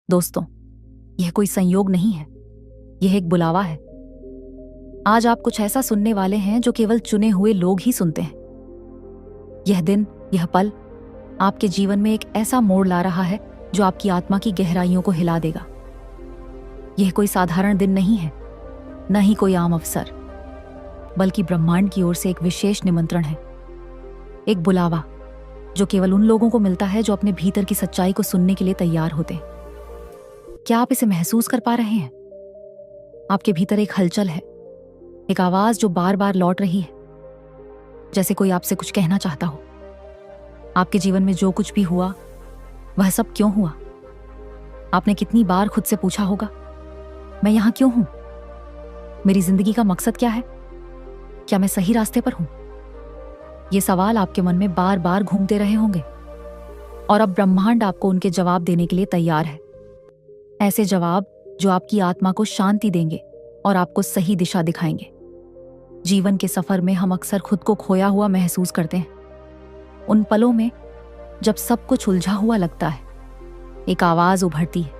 दोस्तों, यह कोई संयोग नहीं है, यह एक बुलावा है। आज आप कुछ ऐसा सुनने वाले हैं जो केवल चुने हुए लोग ही सुनते हैं। यह दिन, यह पल आपके जीवन में एक ऐसा मोड़ ला रहा है जो आपकी आत्मा की गहराइयों को हिला देगा। यह कोई साधारण दिन नहीं है, न ही कोई आम अवसर, बल्कि ब्रह्मांड की ओर से एक विशेष निमंत्रण है, एक बुलावा जो केवल उन लोगों को मिलता है जो अपने भीतर की सच्चाई को सुनने के लिए तैयार होते हैं। क्या आप इसे महसूस कर पा रहे हैं? आपके भीतर एक हलचल है, एक आवाज जो बार बार लौट रही है, जैसे कोई आपसे कुछ कहना चाहता हो। आपके जीवन में जो कुछ भी हुआ, वह सब क्यों हुआ? आपने कितनी बार खुद से पूछा होगा, मैं यहां क्यों हूं? मेरी जिंदगी का मकसद क्या है? क्या मैं सही रास्ते पर हूं? ये सवाल आपके मन में बार बार घूमते रहे होंगे, और अब ब्रह्मांड आपको उनके जवाब देने के लिए तैयार है। ऐसे जवाब जो आपकी आत्मा को शांति देंगे और आपको सही दिशा दिखाएंगे। जीवन के सफर में हम अक्सर खुद को खोया हुआ महसूस करते हैं। उन पलों में जब सब कुछ उलझा हुआ लगता है, एक आवाज उभरती है,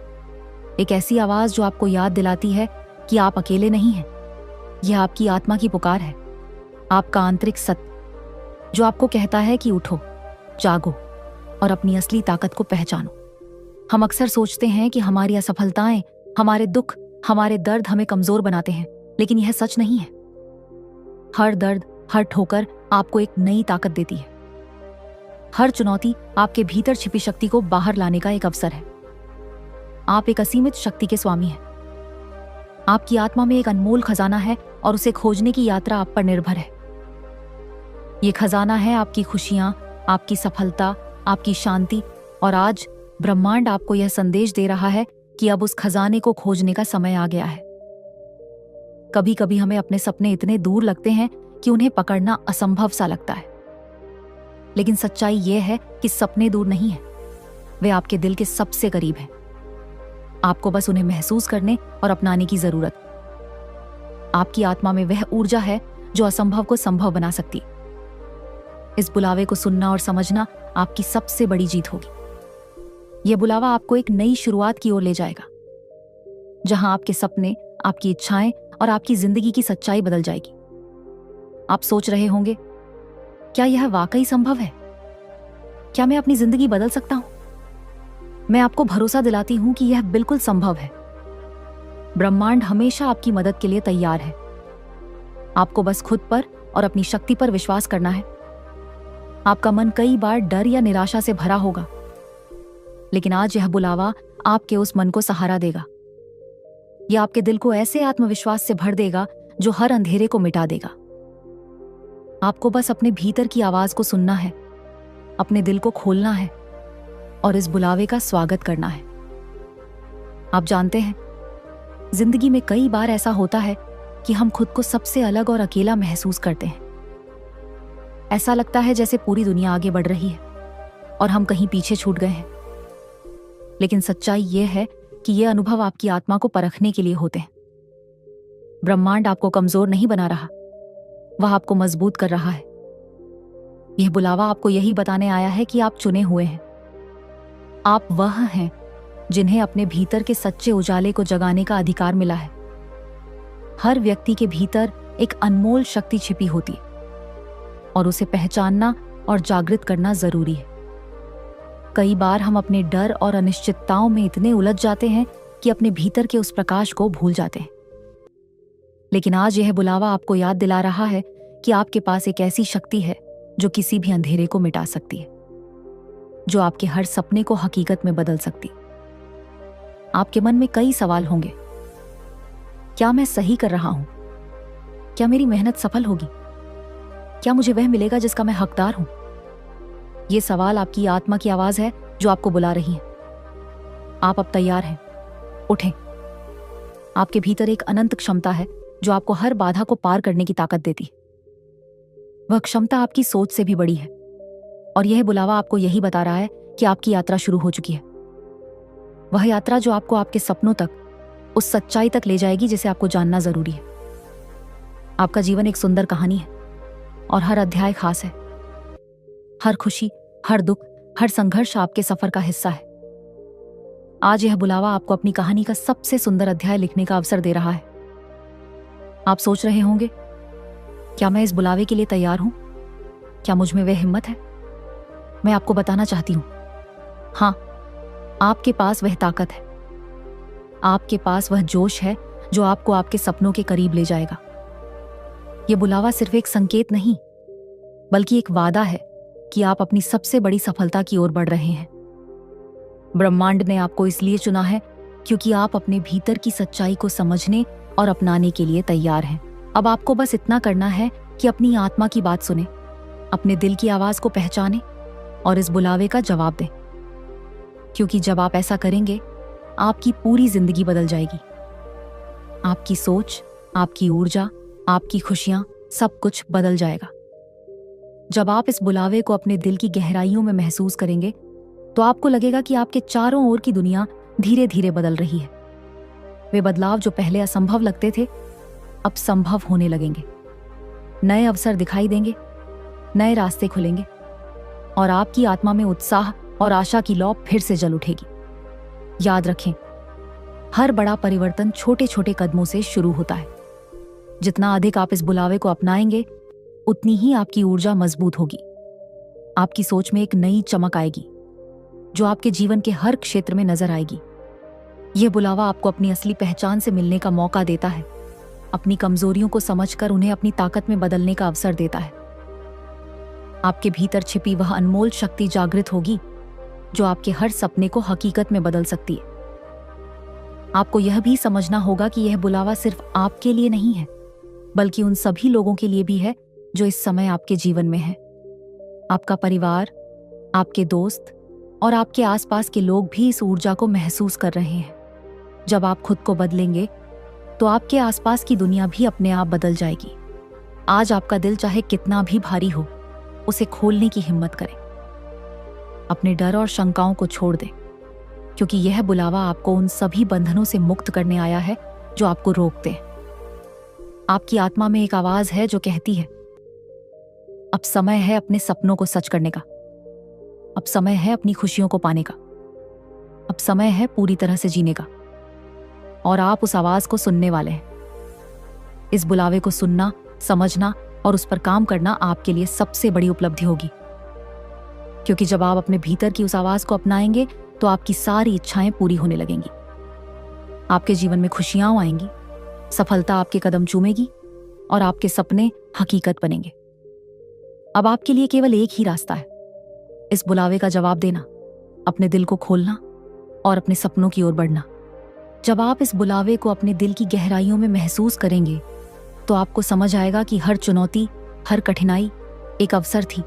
एक ऐसी आवाज जो आपको याद दिलाती है कि आप अकेले नहीं हैं। यह आपकी आत्मा की पुकार है, आपका आंतरिक सत्य जो आपको कहता है कि उठो, जागो और अपनी असली ताकत को पहचानो। हम अक्सर सोचते हैं कि हमारी असफलताएं, हमारे दुख, हमारे दर्द हमें कमजोर बनाते हैं, लेकिन यह सच नहीं है। हर दर्द, हर ठोकर आपको एक नई ताकत देती है। हर चुनौती आपके भीतर छिपी शक्ति को बाहर लाने का एक अवसर है। आप एक असीमित शक्ति के स्वामी हैं। आपकी आत्मा में एक अनमोल खजाना है और उसे खोजने की यात्रा आप पर निर्भर है। ये खजाना है आपकी खुशियां, आपकी सफलता, आपकी शांति, और आज ब्रह्मांड आपको यह संदेश दे रहा है कि अब उस खजाने को खोजने का समय आ गया है। कभी कभी हमें अपने सपने इतने दूर लगते हैं कि उन्हें पकड़ना असंभव सा लगता है, लेकिन सच्चाई यह है कि सपने दूर नहीं है, वे आपके दिल के सबसे करीब हैं। आपको बस उन्हें महसूस करने और अपनाने की जरूरत। आपकी आत्मा में वह ऊर्जा है जो असंभव को संभव बना सकती। इस बुलावे को सुनना और समझना आपकी सबसे बड़ी जीत होगी। यह बुलावा आपको एक नई शुरुआत की ओर ले जाएगा, जहां आपके सपने, आपकी इच्छाएं और आपकी जिंदगी की सच्चाई बदल जाएगी। आप सोच रहे होंगे, क्या यह वाकई संभव है? क्या मैं अपनी जिंदगी बदल सकता हूं? मैं आपको भरोसा दिलाती हूं कि यह बिल्कुल संभव है। ब्रह्मांड हमेशा आपकी मदद के लिए तैयार है। आपको बस खुद पर और अपनी शक्ति पर विश्वास करना है। आपका मन कई बार डर या निराशा से भरा होगा, लेकिन आज यह बुलावा आपके उस मन को सहारा देगा। यह आपके दिल को ऐसे आत्मविश्वास से भर देगा जो हर अंधेरे को मिटा देगा। आपको बस अपने भीतर की आवाज को सुनना है, अपने दिल को खोलना है और इस बुलावे का स्वागत करना है। आप जानते हैं, जिंदगी में कई बार ऐसा होता है कि हम खुद को सबसे अलग और अकेला महसूस करते हैं। ऐसा लगता है जैसे पूरी दुनिया आगे बढ़ रही है और हम कहीं पीछे छूट गए हैं। लेकिन सच्चाई यह है कि यह अनुभव आपकी आत्मा को परखने के लिए होते हैं। ब्रह्मांड आपको कमजोर नहीं बना रहा, वह आपको मजबूत कर रहा है। यह बुलावा आपको यही बताने आया है कि आप चुने हुए हैं। आप वह हैं जिन्हें अपने भीतर के सच्चे उजाले को जगाने का अधिकार मिला है। हर व्यक्ति के भीतर एक अनमोल शक्ति छिपी होती है और उसे पहचानना और जागृत करना जरूरी है। कई बार हम अपने डर और अनिश्चितताओं में इतने उलझ जाते हैं कि अपने भीतर के उस प्रकाश को भूल जाते हैं। लेकिन आज यह बुलावा आपको याद दिला रहा है कि आपके पास एक ऐसी शक्ति है जो किसी भी अंधेरे को मिटा सकती है, जो आपके हर सपने को हकीकत में बदल सकती। आपके मन में कई सवाल होंगे। क्या मैं सही कर रहा हूं? क्या मेरी मेहनत सफल होगी? क्या मुझे वह मिलेगा जिसका मैं हकदार हूं? ये सवाल आपकी आत्मा की आवाज है जो आपको बुला रही है। आप अब तैयार हैं, उठें। आपके भीतर एक अनंत क्षमता है जो आपको हर बाधा को पार करने की ताकत देती है। वह क्षमता आपकी सोच से भी बड़ी है और यह बुलावा आपको यही बता रहा है कि आपकी यात्रा शुरू हो चुकी है। वह यात्रा जो आपको आपके सपनों तक, उस सच्चाई तक ले जाएगी जिसे आपको जानना जरूरी है। आपका जीवन एक सुंदर कहानी है और हर अध्याय खास है। हर खुशी, हर दुख, हर संघर्ष आपके सफर का हिस्सा है। आज यह बुलावा आपको अपनी कहानी का सबसे सुंदर अध्याय लिखने का अवसर दे रहा है। आप सोच रहे होंगे, क्या मैं इस बुलावे के लिए तैयार हूं? क्या मुझ में वह हिम्मत है? मैं आपको बताना चाहती हूं, हाँ, आपके पास वह ताकत है, आपके पास वह जोश है जो आपको आपके सपनों के करीब ले जाएगा। यह बुलावा सिर्फ एक संकेत नहीं, बल्कि एक वादा है कि आप अपनी सबसे बड़ी सफलता की ओर बढ़ रहे हैं। ब्रह्मांड ने आपको इसलिए चुना है क्योंकि आप अपने भीतर की सच्चाई को समझने और अपनाने के लिए तैयार हैं। अब आपको बस इतना करना है कि अपनी आत्मा की बात सुने, अपने दिल की आवाज को पहचाने और इस बुलावे का जवाब दें। क्योंकि जब आप ऐसा करेंगे, आपकी पूरी जिंदगी बदल जाएगी। आपकी सोच, आपकी ऊर्जा, आपकी खुशियां, सब कुछ बदल जाएगा। जब आप इस बुलावे को अपने दिल की गहराइयों में महसूस करेंगे, तो आपको लगेगा कि आपके चारों ओर की दुनिया धीरे धीरे बदल रही है। वे बदलाव जो पहले असंभव लगते थे, अब संभव होने लगेंगे। नए अवसर दिखाई देंगे, नए रास्ते खुलेंगे और आपकी आत्मा में उत्साह और आशा की लौ फिर से जल उठेगी। याद रखें, हर बड़ा परिवर्तन छोटे छोटे कदमों से शुरू होता है। जितना अधिक आप इस बुलावे को अपनाएंगे, उतनी ही आपकी ऊर्जा मजबूत होगी। आपकी सोच में एक नई चमक आएगी जो आपके जीवन के हर क्षेत्र में नजर आएगी। यह बुलावा आपको अपनी असली पहचान से मिलने का मौका देता है, अपनी कमजोरियों को समझकर उन्हें अपनी ताकत में बदलने का अवसर देता है। आपके भीतर छिपी वह अनमोल शक्ति जागृत होगी जो आपके हर सपने को हकीकत में बदल सकती है। आपको यह भी समझना होगा कि यह बुलावा सिर्फ आपके लिए नहीं है, बल्कि उन सभी लोगों के लिए भी है जो इस समय आपके जीवन में है। आपका परिवार, आपके दोस्त और आपके आसपास के लोग भी इस ऊर्जा को महसूस कर रहे हैं। जब आप खुद को बदलेंगे, तो आपके आसपास की दुनिया भी अपने आप बदल जाएगी। आज आपका दिल चाहे कितना भी भारी हो, उसे खोलने की हिम्मत करें। अपने डर और शंकाओं को छोड़ दें, क्योंकि यह बुलावा आपको उन सभी बंधनों से मुक्त करने आया है जो आपको रोकते हैं। आपकी आत्मा में एक आवाज है जो कहती है, अब समय है अपने सपनों को सच करने का, अब समय है अपनी खुशियों को पाने का, अब समय है पूरी तरह से जीने का। और आप उस आवाज को सुनने वाले हैं। इस बुलावे को सुनना, समझना और उस पर काम करना आपके लिए सबसे बड़ी उपलब्धि होगी। क्योंकि जब आप अपने भीतर की उस आवाज को अपनाएंगे, तो आपकी सारी इच्छाएं पूरी होने लगेंगी। आपके जीवन में खुशियां आएंगी, सफलता आपके कदम चूमेगी और आपके सपने हकीकत बनेंगे। अब आपके लिए केवल एक ही रास्ता है, इस बुलावे का जवाब देना, अपने दिल को खोलना और अपने सपनों की ओर बढ़ना। जब आप इस बुलावे को अपने दिल की गहराइयों में महसूस करेंगे, तो आपको समझ आएगा कि हर चुनौती, हर कठिनाई एक अवसर थी,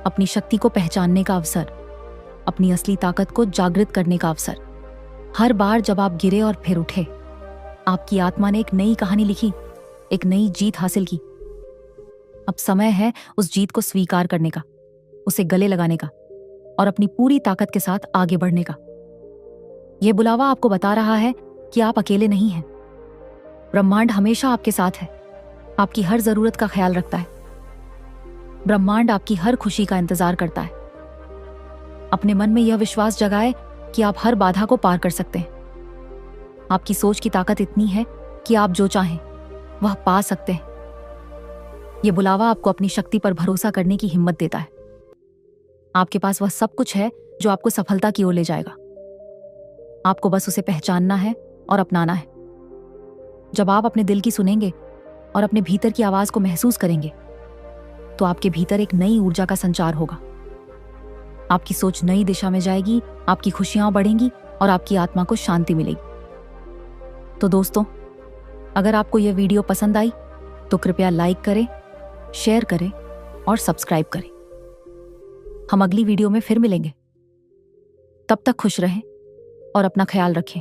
अपनी शक्ति को पहचानने का अवसर, अपनी असली ताकत को जागृत करने का अवसर। हर बार जब आप गिरे और फिर उठे, आपकी आत्मा ने एक नई कहानी लिखी, एक नई जीत हासिल की। अब समय है उस जीत को स्वीकार करने का, उसे गले लगाने का और अपनी पूरी ताकत के साथ आगे बढ़ने का। यह बुलावा आपको बता रहा है कि आप अकेले नहीं हैं। ब्रह्मांड हमेशा आपके साथ है, आपकी हर जरूरत का ख्याल रखता है। ब्रह्मांड आपकी हर खुशी का इंतजार करता है। अपने मन में यह विश्वास जगाए कि आप हर बाधा को पार कर सकते हैं। आपकी सोच की ताकत इतनी है कि आप जो चाहें वह पा सकते हैं। यह बुलावा आपको अपनी शक्ति पर भरोसा करने की हिम्मत देता है। आपके पास वह सब कुछ है जो आपको सफलता की ओर ले जाएगा। आपको बस उसे पहचानना है और अपनाना है। जब आप अपने दिल की सुनेंगे और अपने भीतर की आवाज को महसूस करेंगे, तो आपके भीतर एक नई ऊर्जा का संचार होगा। आपकी सोच नई दिशा में जाएगी, आपकी खुशियां बढ़ेंगी और आपकी आत्मा को शांति मिलेगी। तो दोस्तों, अगर आपको यह वीडियो पसंद आई तो कृपया लाइक करें, शेयर करें और सब्सक्राइब करें। हम अगली वीडियो में फिर मिलेंगे। तब तक खुश रहें और अपना ख्याल रखें।